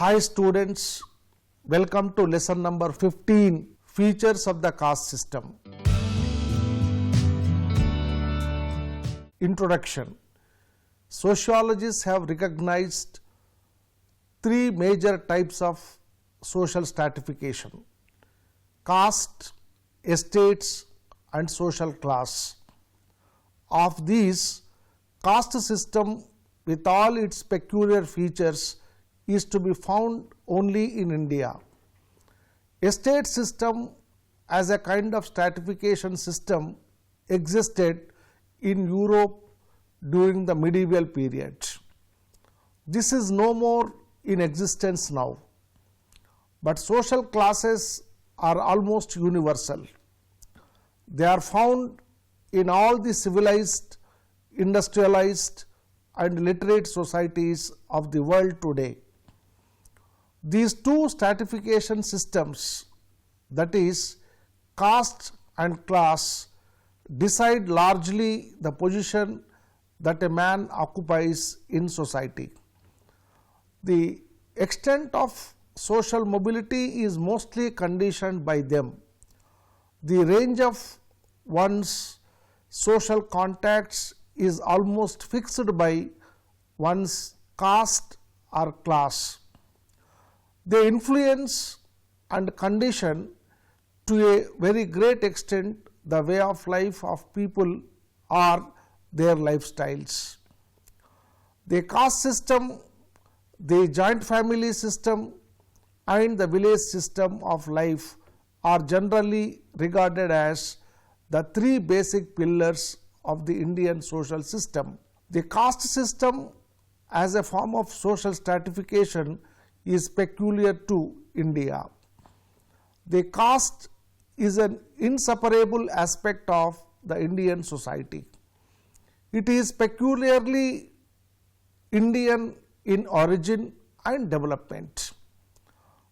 Hi students, welcome to lesson number 15, Features of the Caste System. Introduction. Sociologists have recognized three major types of social stratification: caste, estates and social class. Of these, caste system with all its peculiar features is to be found only in India. Estate system as a kind of stratification system existed in Europe during the medieval period. This is no more in existence now, but social classes are almost universal. They are found in all the civilized, industrialized and literate societies of the world today. These two stratification systems, that is caste and class, decide largely the position that a man occupies in society. The extent of social mobility is mostly conditioned by them. The range of one's social contacts is almost fixed by one's caste or class. They influence and condition to a very great extent the way of life of people or their lifestyles. The caste system, the joint family system and the village system of life are generally regarded as the three basic pillars of the Indian social system. The caste system as a form of social stratification is peculiar to India. The caste is an inseparable aspect of the Indian society. It is peculiarly Indian in origin and development.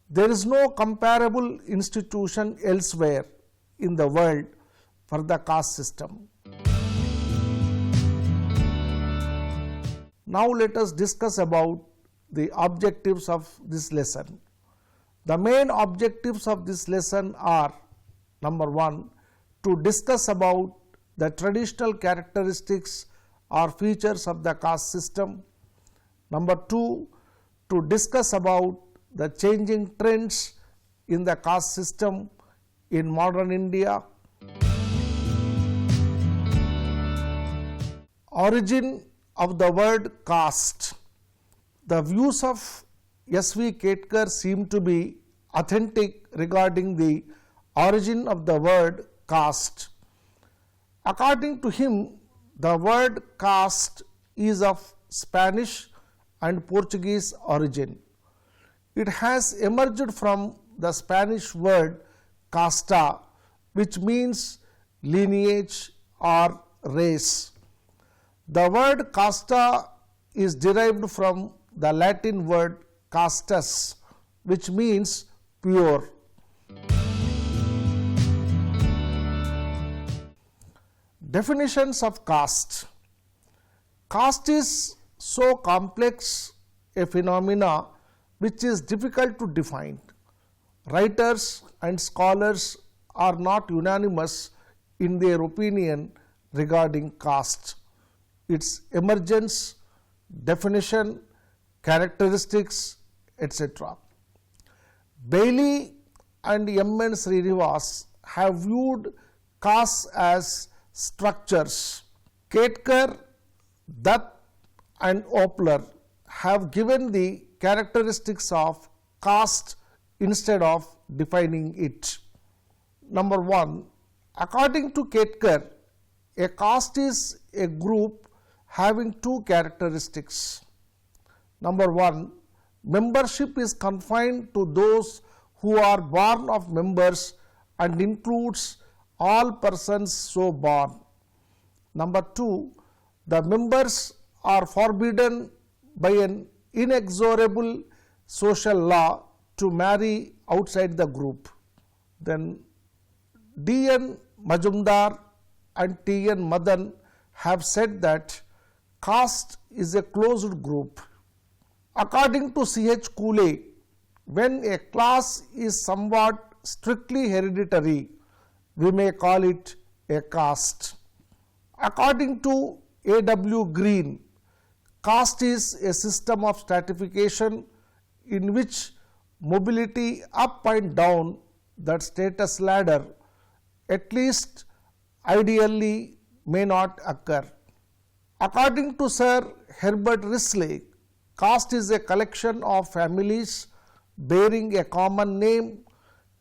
There is no comparable institution elsewhere in the world for the caste system. Now let us discuss about the objectives of this lesson. The main objectives of this lesson are: number 1, to discuss about the traditional characteristics or features of the caste system. Number 2, to discuss about the changing trends in the caste system in modern India. Origin of the word caste. The views of S.V. Caste seem to be authentic regarding the origin of the word caste. According to him, the word caste is of Spanish and Portuguese origin. It has emerged from the Spanish word casta, which means lineage or race. The word casta is derived from the Latin word castus, which means pure. Definitions of caste. Caste is so complex a phenomena which is difficult to define. Writers and scholars are not unanimous in their opinion regarding caste, its emergence, definition, characteristics, etc. Bailey and M. N. Srinivas have viewed castes as structures. Caste, Dutt and Opler have given the characteristics of caste instead of defining it. Number 1, according to Caste, a caste is a group having two characteristics. Number 1, membership is confined to those who are born of members and includes all persons so born. Number 2, the members are forbidden by an inexorable social law to marry outside the group. Then D. N. Majumdar and T. N. Madan have said that caste is a closed group. According to C. H. Cooley, When a class is somewhat strictly hereditary, we may call it a caste. According to A.W. Green, caste is a system of stratification in which mobility up and down that status ladder, at least ideally, may not occur. According to Sir Herbert Risley, caste is a collection of families bearing a common name,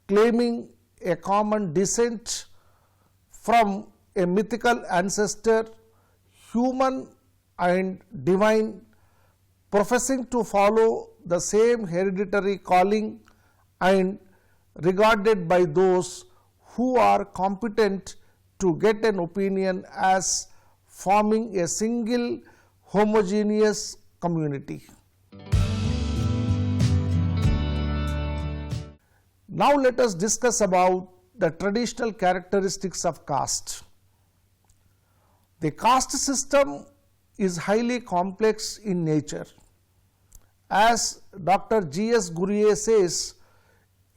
claiming a common descent from a mythical ancestor, human and divine, professing to follow the same hereditary calling and regarded by those who are competent to get an opinion as forming a single homogeneous community. Now let us discuss about the traditional characteristics of caste. The caste system is highly complex in nature. As Dr. G.S. Gurye says,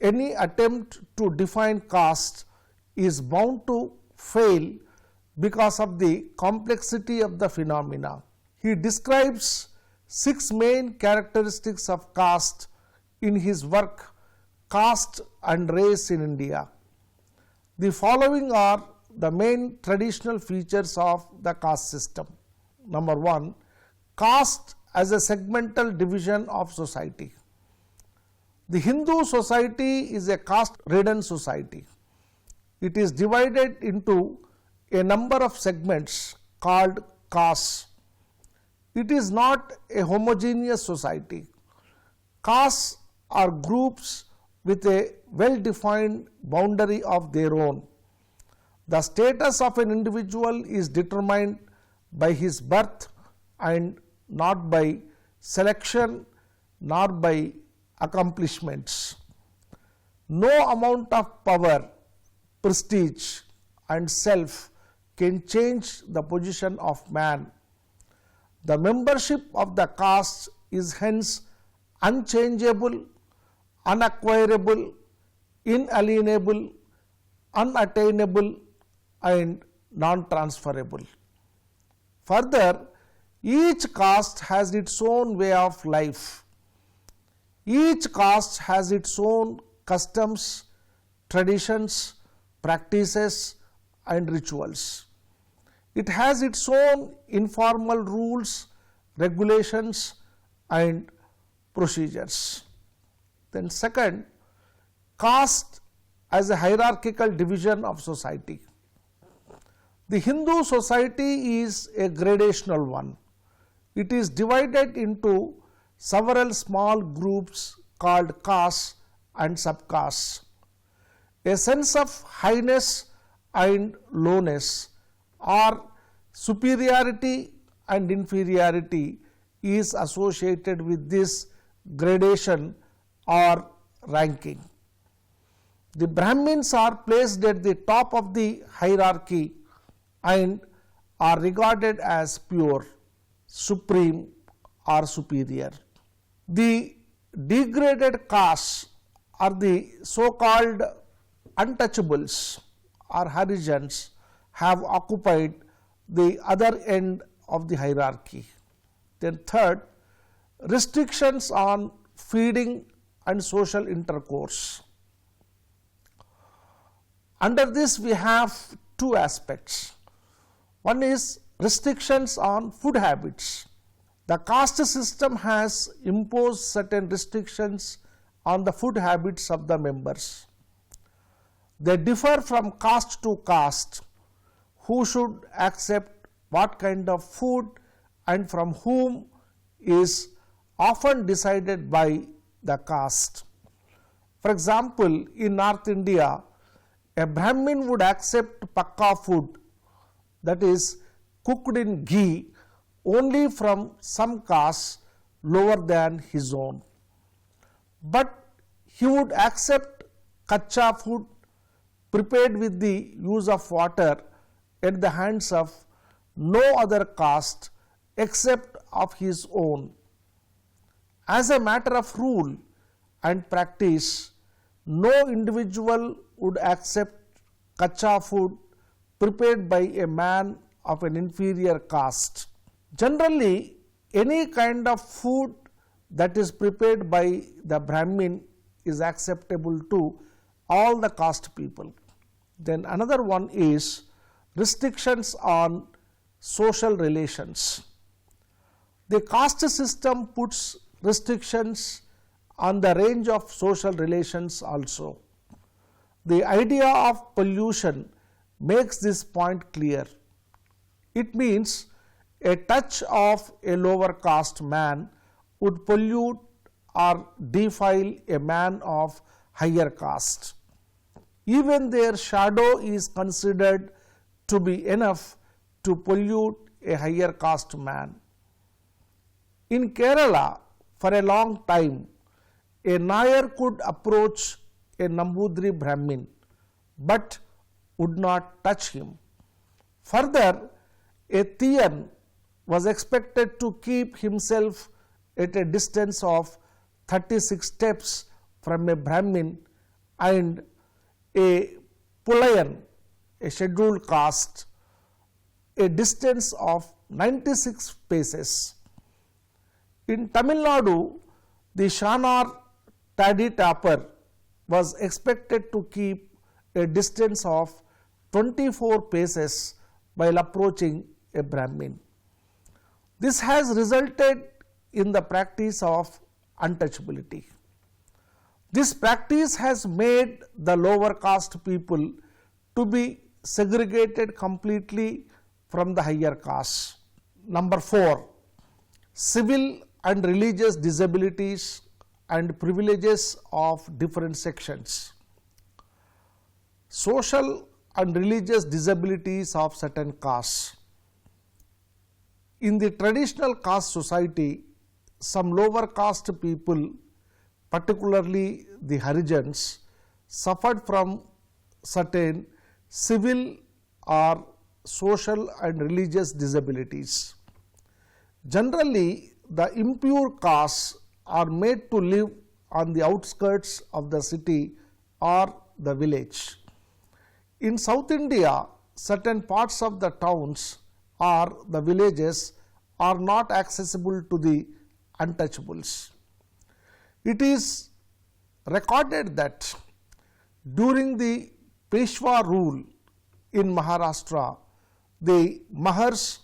any attempt to define caste is bound to fail because of the complexity of the phenomena. He describes 6 main characteristics of caste in his work Caste and Race in India. The following are the main traditional features of the caste system. Number 1, caste as a segmental division of society. The Hindu society is a caste-ridden society. It is divided into a number of segments called castes. It is not a homogeneous society. Castes are groups with a well-defined boundary of their own. The status of an individual is determined by his birth and not by selection nor by accomplishments. No amount of power, prestige and self can change the position of man. The membership of the caste is hence unchangeable, unacquirable, inalienable, unattainable and non-transferable. Further, each caste has its own way of life. Each caste has its own customs, traditions, practices and rituals. It has its own informal rules, regulations and procedures. Then second, caste as a hierarchical division of society. The Hindu society is a gradational one. It is divided into several small groups called castes and subcastes. A sense of highness and lowness or superiority and inferiority is associated with this gradation or ranking. The Brahmins are placed at the top of the hierarchy and are regarded as pure, supreme or superior. The degraded castes are the so-called untouchables or Harijans have occupied the other end of the hierarchy. Then third, restrictions on feeding and social intercourse. Under this we have two aspects. One is restrictions on food habits. The caste system has imposed certain restrictions on the food habits of the members. They differ from caste to caste, who should accept what kind of food and from whom is often decided by the caste. For example, in North India, a Brahmin would accept pakka food, that is cooked in ghee, only from some castes lower than his own. But he would accept kacha food prepared with the use of water at the hands of no other caste except of his own. As a matter of rule, and practice, no individual would accept kacha food prepared by a man of an inferior caste. Generally, any kind of food that is prepared by the Brahmin is acceptable to all the caste people. Then another one is restrictions on social relations. The caste system puts restrictions on the range of social relations also. The idea of pollution makes this point clear. It means a touch of a lower caste man would pollute or defile a man of higher caste. Even their shadow is considered to be enough to pollute a higher caste man. In Kerala, for a long time, a Nair could approach a Nambudri Brahmin but would not touch him. Further, a Thiyan was expected to keep himself at a distance of 36 steps from a Brahmin, and a Pulayan, a scheduled caste, a distance of 96 paces. In Tamil Nadu, the Shanar Taddy Tapper was expected to keep a distance of 24 paces while approaching a Brahmin. This has resulted in the practice of untouchability. This practice has made the lower caste people to be segregated completely from the higher caste. Number 4, civil and religious disabilities and privileges of different sections. Social and religious disabilities of certain castes. In the traditional caste society, some lower caste people, particularly the Harijans, suffered from certain civil or social and religious disabilities. Generally, the impure castes are made to live on the outskirts of the city or the village. In South India, certain parts of the towns or the villages are not accessible to the untouchables. It is recorded that during the Peshwa rule in Maharashtra, the Mahars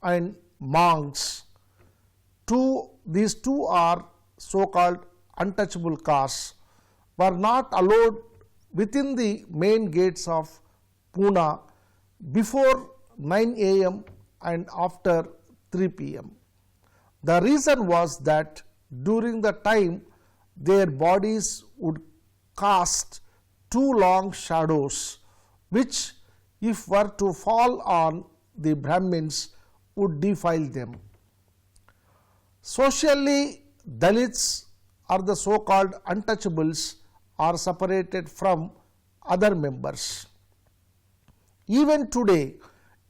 and Mangs, these two are so-called untouchable castes, were not allowed within the main gates of Pune before 9 a.m. and after 3 p.m. The reason was that during the time their bodies would cast too long shadows, which, if were to fall on the Brahmins, would defile them. Socially, Dalits or the so-called untouchables are separated from other members. Even today,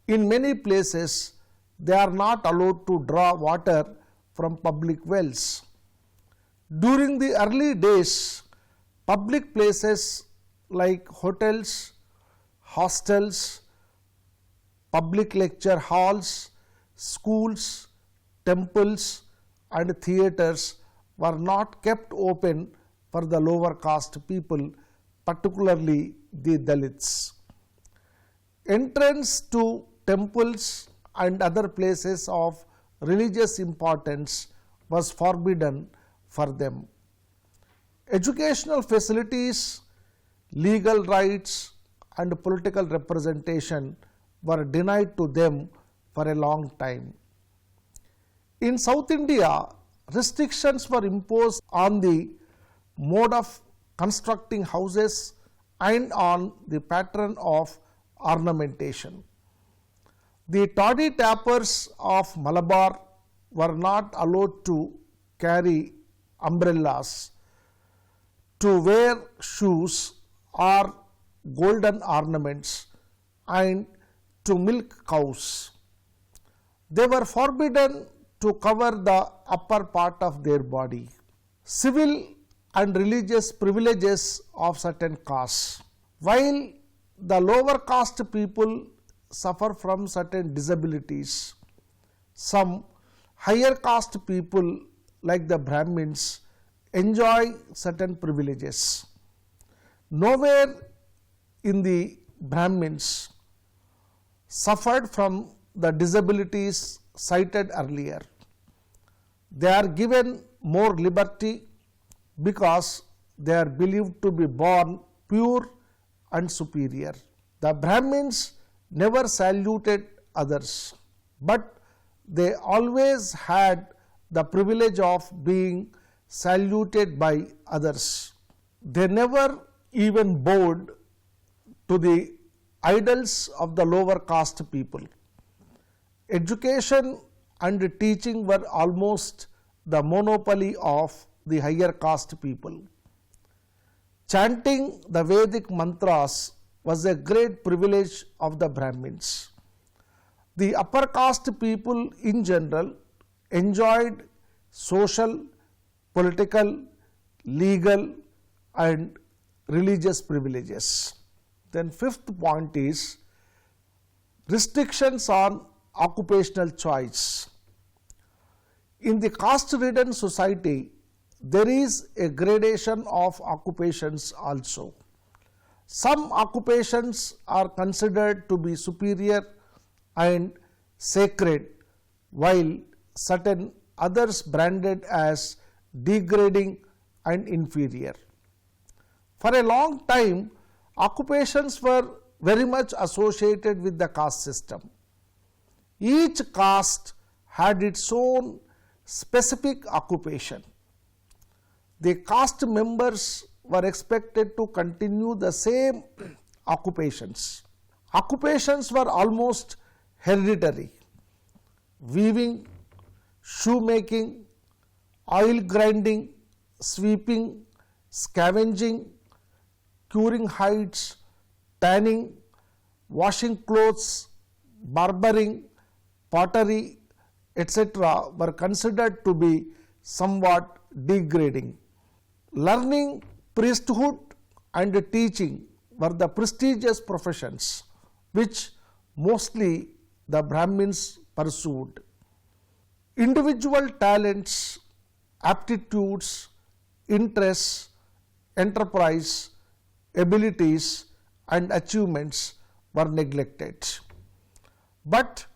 in many places, they are not allowed to draw water from public wells. During the early days, public places like hotels, hostels, public lecture halls, schools, temples and theatres were not kept open for the lower caste people, particularly the Dalits. Entrance to temples and other places of religious importance was forbidden for them. Educational facilities, legal rights and political representation were denied to them for a long time. In South India, restrictions were imposed on the mode of constructing houses and on the pattern of ornamentation. The toddy tappers of Malabar were not allowed to carry umbrellas, to wear shoes or golden ornaments, and to milk cows. They were forbidden to cover the upper part of their body. Civil and religious privileges of certain castes. While the lower caste people suffer from certain disabilities, some higher caste people like the Brahmins enjoy certain privileges. Nowhere in the Brahmins suffered from the disabilities cited earlier. They are given more liberty because they are believed to be born pure and superior. The Brahmins never saluted others, but they always had the privilege of being saluted by others. They never even bowed to the idols of the lower caste people. Education and teaching were almost the monopoly of the higher caste people. Chanting the Vedic mantras was a great privilege of the Brahmins. The upper caste people in general enjoyed social, political, legal and religious privileges. Then fifth point is restrictions on occupational choice. In the caste-ridden society, there is a gradation of occupations also. Some occupations are considered to be superior and sacred, while certain others branded as degrading and inferior. For a long time, occupations were very much associated with the caste system. Each caste had its own specific occupation. The caste members were expected to continue the same occupations. Occupations were almost hereditary. Weaving, shoemaking, oil grinding, sweeping, scavenging, curing hides, tanning, washing clothes, barbering, pottery, etc. were considered to be somewhat degrading. Learning, priesthood and teaching were the prestigious professions which mostly the Brahmins pursued. Individual talents, aptitudes, interests, enterprise, abilities and achievements were neglected. But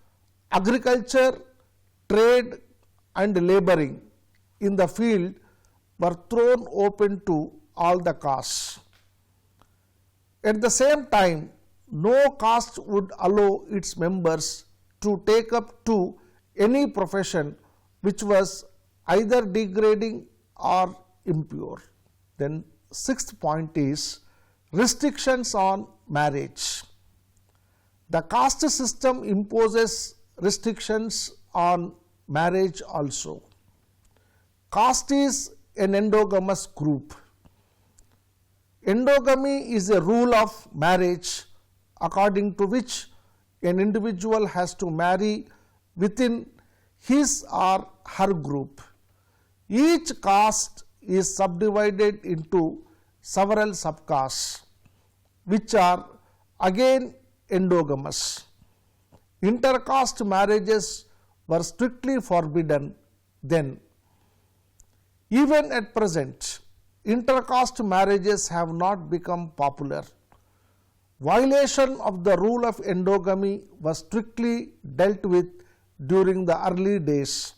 agriculture, trade and laboring in the field were thrown open to all the castes. At the same time, no caste would allow its members to take up to any profession which was either degrading or impure. Then sixth point is restrictions on marriage. The caste system imposes restrictions on marriage also. Caste is an endogamous group. Endogamy is a rule of marriage according to which an individual has to marry within his or her group. Each caste is subdivided into several subcastes which are again endogamous. Intercaste marriages were strictly forbidden then. Even at present, intercaste marriages have not become popular. Violation of the rule of endogamy was strictly dealt with during the early days.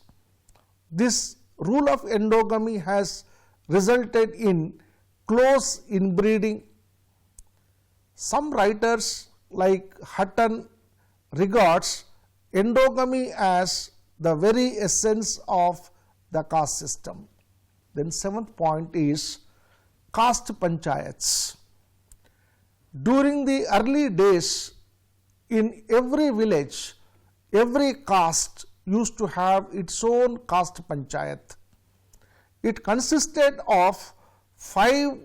This rule of endogamy has resulted in close inbreeding. Some writers like Hutton regards endogamy as the very essence of the caste system. Then seventh point is caste panchayats. During the early days, in every village, every caste used to have its own caste panchayat. It consisted of 5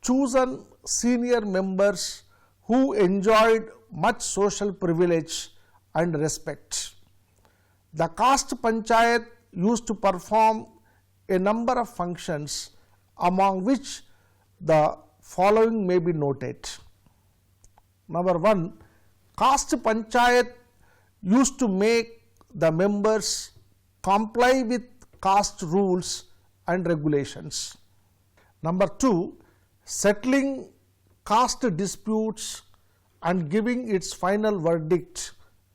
chosen senior members who enjoyed much social privilege and respect. The caste panchayat used to perform a number of functions among which the following may be noted. Number 1, caste panchayat used to make the members comply with caste rules and regulations. Number 2, settling caste disputes and giving its final verdict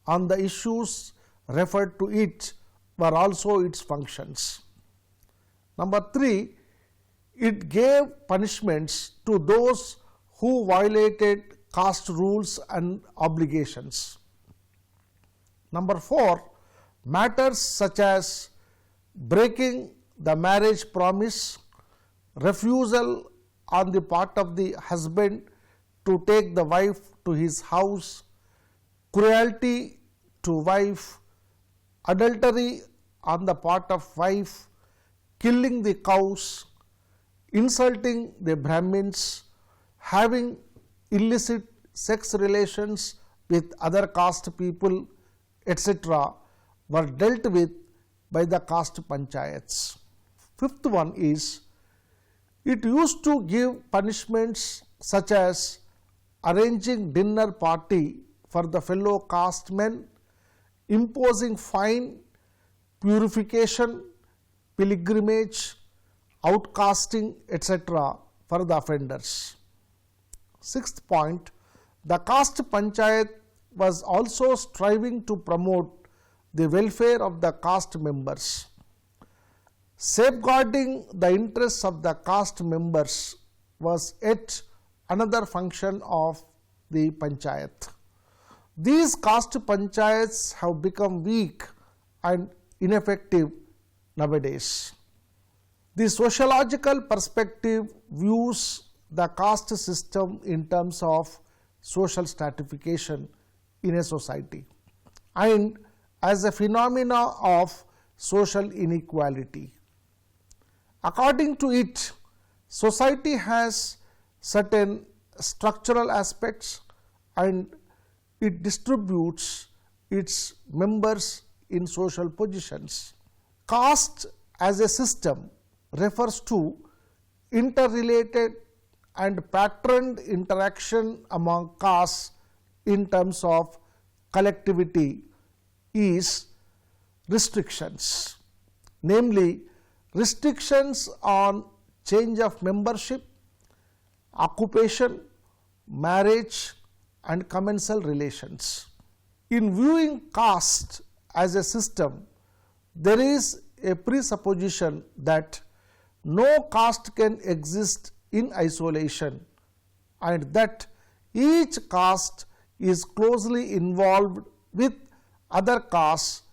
on the issues referred to it were also its functions. Number 3, it gave punishments to those who violated caste rules and obligations. Number 4, matters such as breaking the marriage promise, refusal on the part of the husband to take the wife to his house, cruelty to wife, adultery on the part of wife, killing the cows, insulting the Brahmins, having illicit sex relations with other caste people, etc. were dealt with by the caste panchayats. Fifth one is, it used to give punishments such as arranging dinner party for the fellow caste men, imposing fine, purification, pilgrimage, outcasting, etc. for the offenders. Sixth point, the caste panchayat was also striving to promote the welfare of the caste members. Safeguarding the interests of the caste members was yet another function of the panchayat. These caste panchayats have become weak and ineffective nowadays. The sociological perspective views the caste system in terms of social stratification in a society and as a phenomena of social inequality. According to it, society has certain structural aspects and it distributes its members in social positions. Caste as a system refers to interrelated and patterned interaction among castes in terms of collectivity is restrictions, namely restrictions on change of membership, occupation, marriage and commensal relations. In viewing caste as a system, there is a presupposition that no caste can exist in isolation and that each caste is closely involved with other castes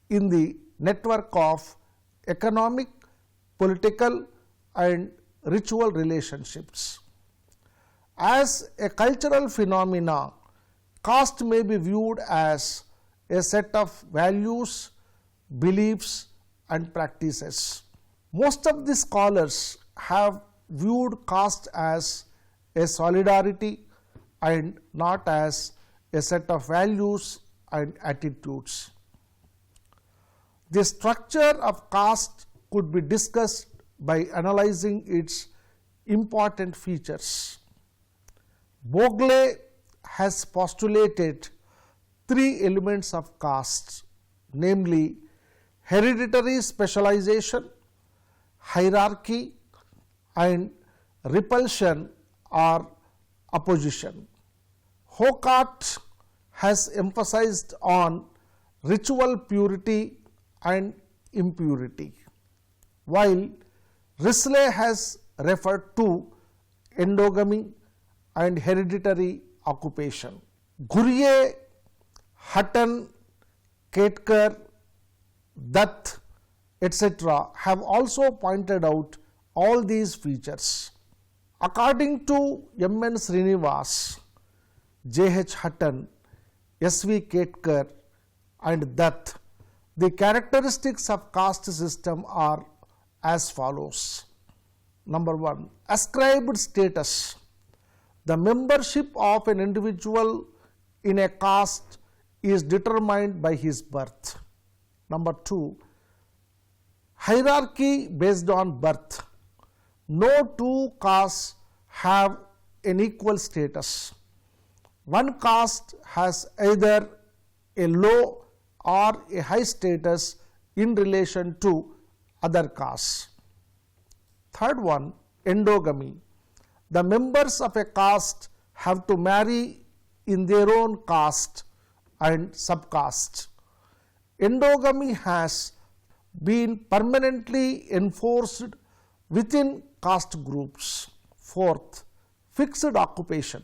in the network of economic, political and ritual relationships. As a cultural phenomena, caste may be viewed as a set of values, beliefs and practices. Most of the scholars have viewed caste as a solidarity and not as a set of values and attitudes. The structure of caste could be discussed by analyzing its important features. Bogle has postulated three elements of caste, namely hereditary specialization, hierarchy and repulsion or opposition. Hocart has emphasized on ritual purity and impurity, while Risley has referred to endogamy and hereditary occupation. Gurye, Hutton, Ketkar, Dutt, etc. have also pointed out all these features. According to M.N. Srinivas, J.H. Hutton, S.V. Ketkar and Dutt, the characteristics of caste system are as follows. Number 1, ascribed status. The membership of an individual in a caste is determined by his birth. Number 2, hierarchy based on birth. no two castes have an equal status. One caste has either a low or a high status in relation to other castes. Third one, endogamy. The members of a caste have to marry in their own caste and subcaste. Endogamy has been permanently enforced within caste groups. Fourth, fixed occupation.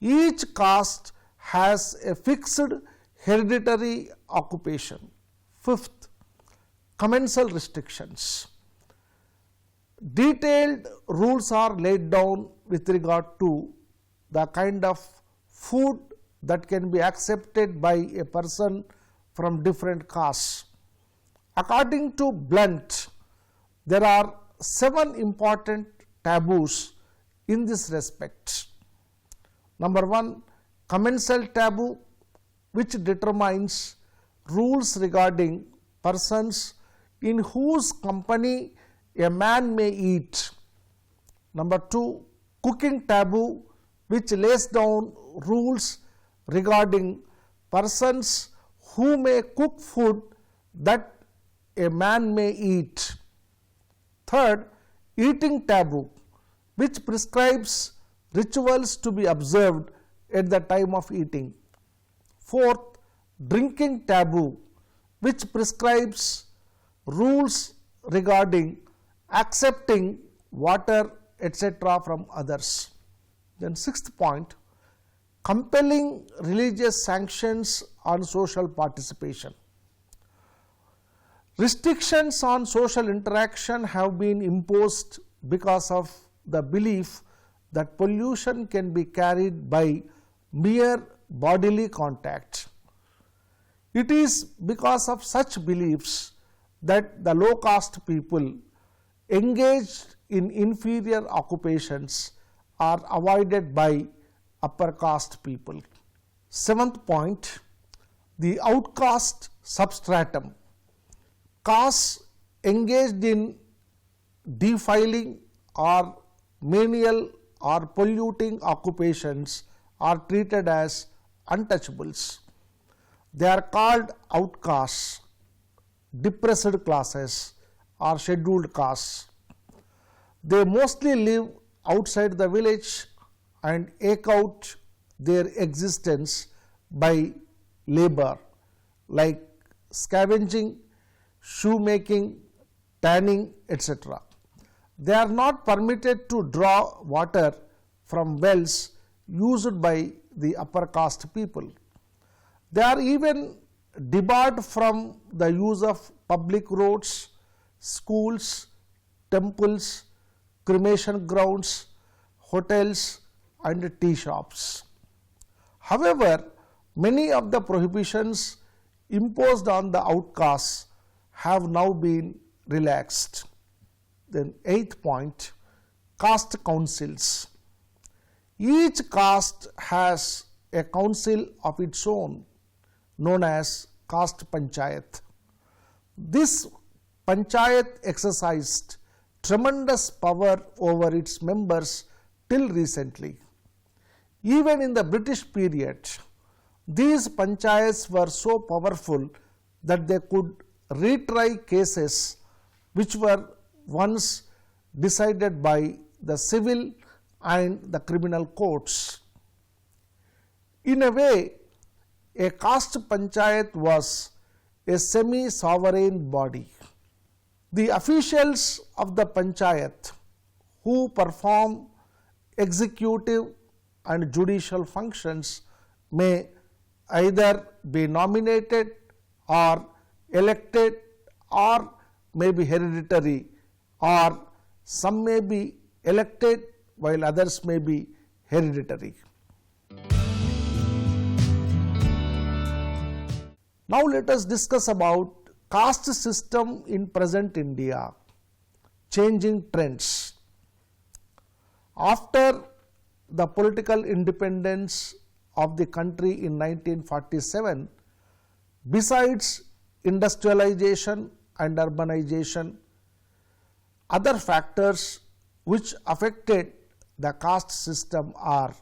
Each caste has a fixed hereditary occupation. Fifth, commensal restrictions. Detailed rules are laid down with regard to the kind of food that can be accepted by a person from different castes. According to Blunt, there are 7 important taboos in this respect. Number 1, commensal taboo, which determines rules regarding persons in whose company a man may eat. Number 2, cooking taboo, which lays down rules regarding persons who may cook food that a man may eat. Third, eating taboo, which prescribes rituals to be observed at the time of eating. Fourth, drinking taboo, which prescribes rules regarding accepting water, etc. from others. Then sixth point, compelling religious sanctions on social participation. Restrictions on social interaction have been imposed because of the belief that pollution can be carried by mere bodily contact. It is because of such beliefs that the low caste people engaged in inferior occupations are avoided by upper caste people. Seventh point, the outcast substratum. Castes engaged in defiling or menial or polluting occupations are treated as untouchables. They are called outcasts, depressed classes or scheduled castes. They mostly live outside the village and eke out their existence by labor like scavenging, shoemaking, tanning, etc. They are not permitted to draw water from wells used by the upper caste people. They are even debarred from the use of public roads, schools, temples, cremation grounds, hotels and tea shops. However, many of the prohibitions imposed on the outcasts have now been relaxed. Then eighth point, caste councils. Each caste has a council of its own known as caste panchayat. This panchayat exercised tremendous power over its members till recently. Even in the British period, these panchayats were so powerful that they could retry cases which were once decided by the civil and the criminal courts. In a way, a caste panchayat was a semi-sovereign body. The officials of the panchayat who perform executive and judicial functions may either be nominated or elected or may be hereditary, or some may be elected while others may be hereditary. Now let us discuss about caste system in present India, changing trends. After the political independence of the country in 1947, besides industrialization and urbanization, other factors which affected the caste system are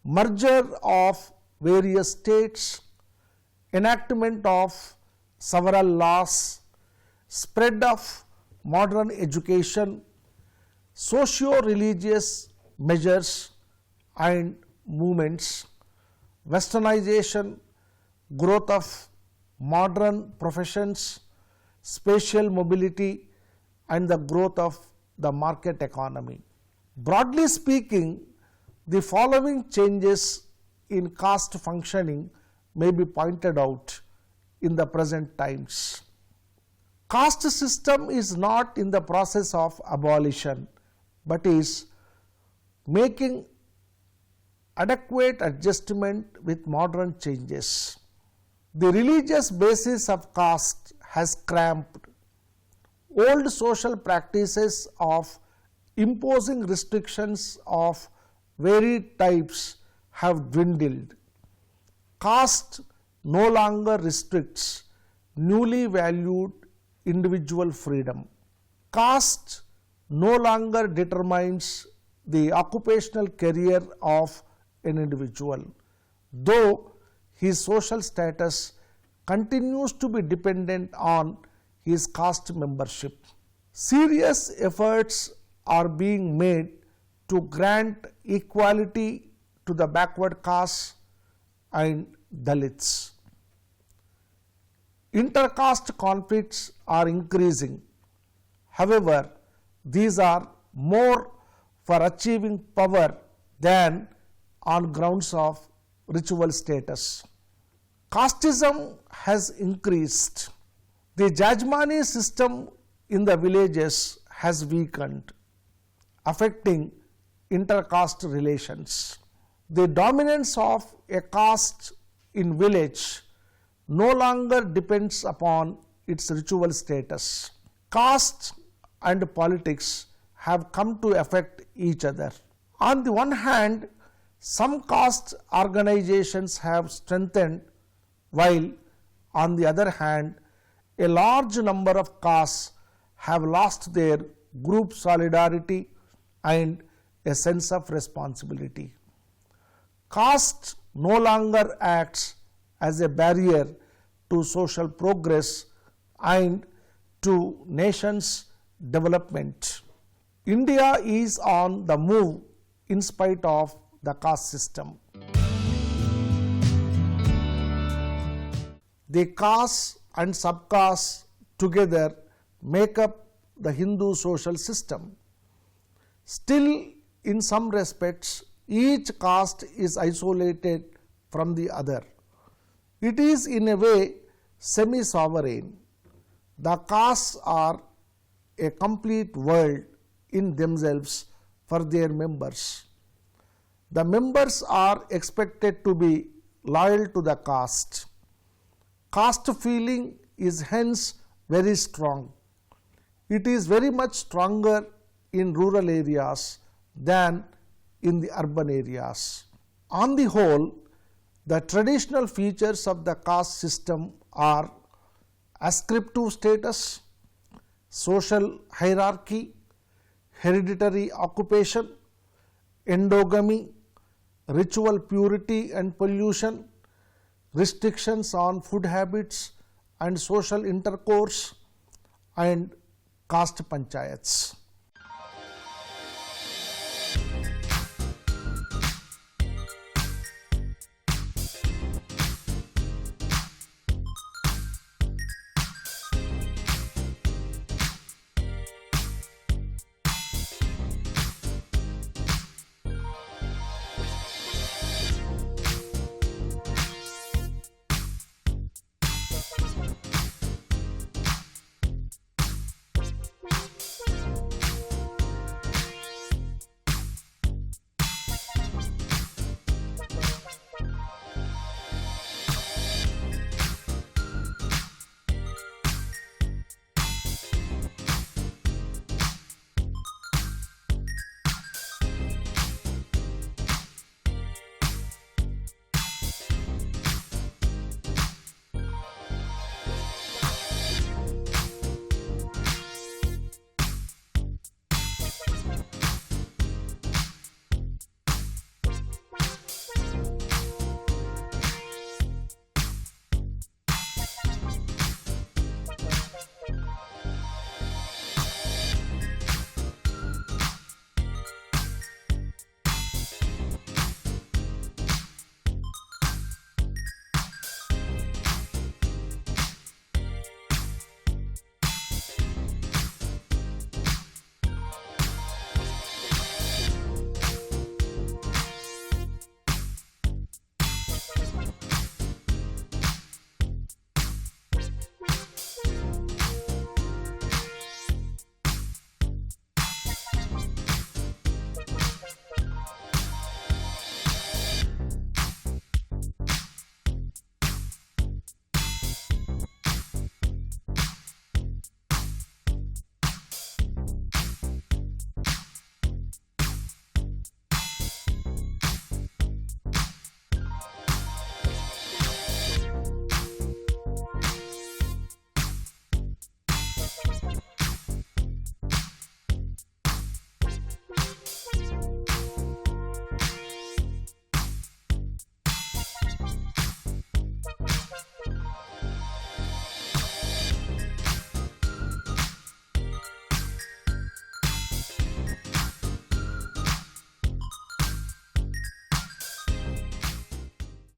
merger of various states, enactment of several laws, spread of modern education, socio-religious measures and movements, westernization, growth of modern professions, spatial mobility and the growth of the market economy. Broadly speaking, the following changes in caste functioning may be pointed out in the present times. Caste system is not in the process of abolition, but is making adequate adjustment with modern changes. The religious basis of caste has cramped. Old social practices of imposing restrictions of varied types have dwindled. Caste no longer restricts newly valued individual freedom. Caste no longer determines the occupational career of an individual, though his social status continues to be dependent on his caste membership. Serious efforts are being made to grant equality to the backward castes and Dalits. Intercaste conflicts are increasing. However, these are more for achieving power than on grounds of ritual status. Casteism has increased. The Jajmani system in the villages has weakened, affecting intercaste relations. The dominance of a caste in village no longer depends upon its ritual status. Caste and politics have come to affect each other. On the one hand, some caste organizations have strengthened, while on the other hand, a large number of castes have lost their group solidarity and a sense of responsibility. Caste no longer acts as a barrier to social progress and to nations' development. India is on the move in spite of the caste system. The castes and subcastes together make up the Hindu social system. Still, in some respects, each caste is isolated from the other. It is in a way semi-sovereign. The castes are a complete world in themselves for their members. The members are expected to be loyal to the caste. Caste feeling is hence very strong. It is very much stronger in rural areas than in the urban areas. On the whole, the traditional features of the caste system are ascriptive status, social hierarchy, hereditary occupation, endogamy, ritual purity and pollution, restrictions on food habits and social intercourse, and caste panchayats.